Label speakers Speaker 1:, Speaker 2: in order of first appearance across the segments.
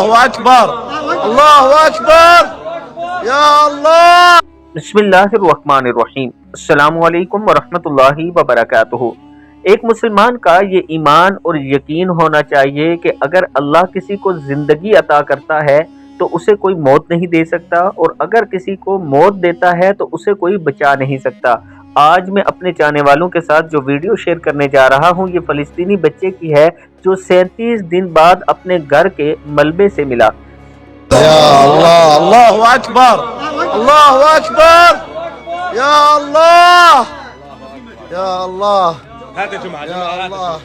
Speaker 1: اللہ اکبر اللہ اکبر یا اللہ۔
Speaker 2: بسم اللہ الرحمن الرحیم۔ السلام علیکم ورحمۃ اللہ وبرکاتہ۔ ایک مسلمان کا یہ ایمان اور یقین ہونا چاہیے کہ اگر اللہ کسی کو زندگی عطا کرتا ہے تو اسے کوئی موت نہیں دے سکتا، اور اگر کسی کو موت دیتا ہے تو اسے کوئی بچا نہیں سکتا۔ آج میں اپنے چاہنے والوں کے ساتھ جو ویڈیو شیئر کرنے جا رہا ہوں یہ فلسطینی بچے کی ہے جو 37 دن بعد اپنے گھر کے ملبے سے ملا۔
Speaker 1: یا اللہ اللہ اکبر اللہ اکبر یا اللہ یا اللہ یا اللہ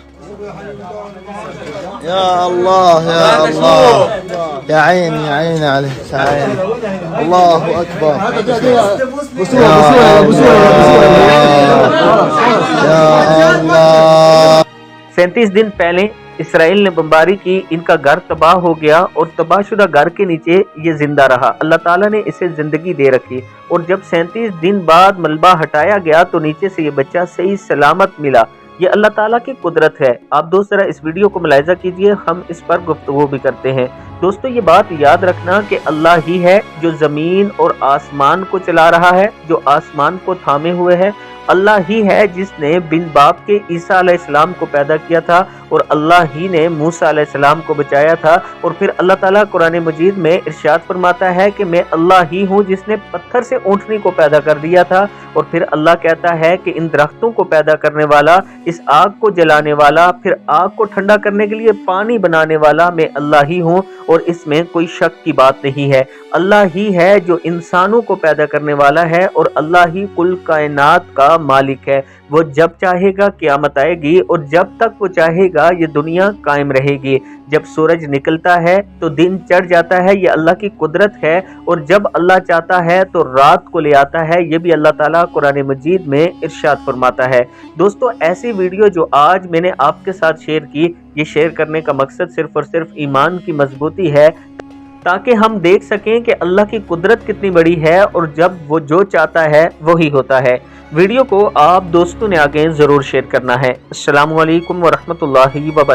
Speaker 1: یا اللہ یا اللہ یا عینی یا عینی علیہ اللہ اکبر یا اللہ۔
Speaker 2: 37 دن پہلے اسرائیل نے بمباری کی، ان کا گھر تباہ ہو گیا، اور تباہ شدہ گھر کے نیچے یہ زندہ رہا۔ اللہ تعالیٰ نے اسے زندگی دے رکھی، اور جب 37 دن بعد ملبہ ہٹایا گیا تو نیچے سے یہ بچہ صحیح سلامت ملا۔ یہ اللہ تعالیٰ کی قدرت ہے۔ آپ دوست ذرا اس ویڈیو کو ملاحظہ کیجئے، ہم اس پر گفتگو بھی کرتے ہیں۔ دوستو یہ بات یاد رکھنا کہ اللہ ہی ہے جو زمین اور آسمان کو چلا رہا ہے، جو آسمان کو تھامے ہوئے ہے۔ اللہ ہی ہے جس نے بن باپ کے عیسیٰ علیہ السلام کو پیدا کیا تھا، اور اللہ ہی نے موسیٰ علیہ السلام کو بچایا تھا۔ اور پھر اللہ تعالیٰ قرآن مجید میں ارشاد فرماتا ہے کہ میں اللہ ہی ہوں جس نے پتھر سے اونٹنی کو پیدا کر دیا تھا، اور پھر اللہ کہتا ہے کہ ان درختوں کو پیدا کرنے والا، اس آگ کو جلانے والا، پھر آگ کو ٹھنڈا کرنے کے لیے پانی بنانے والا میں اللہ ہی ہوں، اور اس میں کوئی شک کی بات نہیں ہے۔ اللہ ہی ہے جو انسانوں کو پیدا کرنے والا ہے، اور اللہ ہی کل کائنات کا مالک ہے۔ وہ جب چاہے گا قیامت آئے گی، اور جب تک وہ چاہے گا یہ دنیا قائم رہے گی۔ جب سورج نکلتا ہے تو دن چڑھ جاتا ہے، یہ اللہ کی قدرت ہے، اور جب اللہ چاہتا ہے تو رات کو لے آتا ہے، یہ بھی اللہ تعالیٰ قرآن مجید میں ارشاد فرماتا ہے۔ دوستو ایسی ویڈیو جو آج میں نے آپ کے ساتھ شیئر کی، یہ شیئر کرنے کا مقصد صرف اور صرف ایمان کی مضبوطی ہے، تاکہ ہم دیکھ سکیں کہ اللہ کی قدرت کتنی بڑی ہے، اور جب وہ جو چاہتا ہے وہی ہوتا ہے۔ ویڈیو کو آپ دوستوں نے آگے ضرور شیئر کرنا ہے۔ السلام علیکم ورحمۃ اللہ وبرکاتہ۔